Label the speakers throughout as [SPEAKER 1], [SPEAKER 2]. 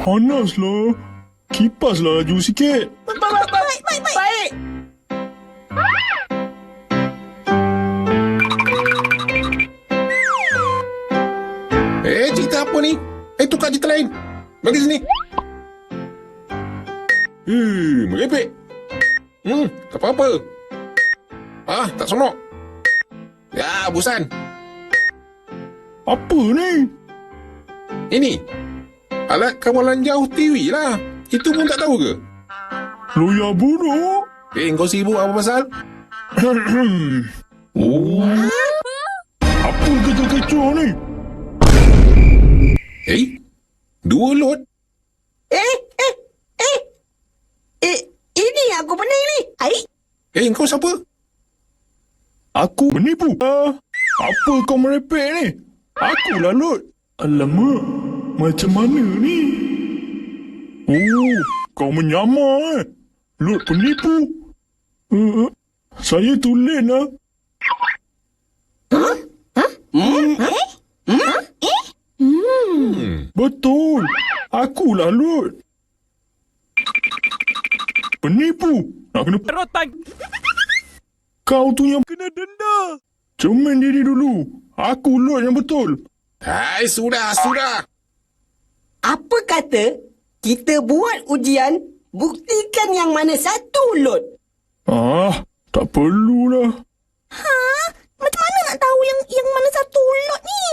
[SPEAKER 1] Panaslah. Kipaslah laju sikit.
[SPEAKER 2] Baik.
[SPEAKER 3] Cerita apa ni? Tukar cerita lain. Bagi sini. Merepek. Tak apa-apa. Tak sonok. Ya, bosan.
[SPEAKER 1] Apa ni?
[SPEAKER 3] Ini. Alat kawalan jauh TV lah. Itu pun tak tahu ke?
[SPEAKER 1] Loya buruk.
[SPEAKER 3] Kau sibuk apa pasal?
[SPEAKER 1] Apa kecoh-kecoh ni?
[SPEAKER 3] Dua lot.
[SPEAKER 2] Ini aku pening ni.
[SPEAKER 3] Kau siapa?
[SPEAKER 1] Aku menipu. Apa kau merepek ni? Akulah Lot. Alamak, macam mana ni? Oh, kau menyamar Lot penipu. Saya tulen lah. Betul. Akulah Lot. Penipu. Nak kena
[SPEAKER 4] Rotan.
[SPEAKER 1] kau tu yang kena denda. Cemen diri dulu. Aku Lot yang betul.
[SPEAKER 3] Sudah.
[SPEAKER 2] Apa kata kita buat ujian, buktikan yang mana satu lot?
[SPEAKER 1] Tak perlulah.
[SPEAKER 2] Macam mana nak tahu yang mana satu lot ni?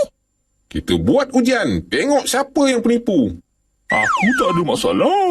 [SPEAKER 3] Kita buat ujian. Tengok siapa yang penipu.
[SPEAKER 1] Aku tak ada masalah.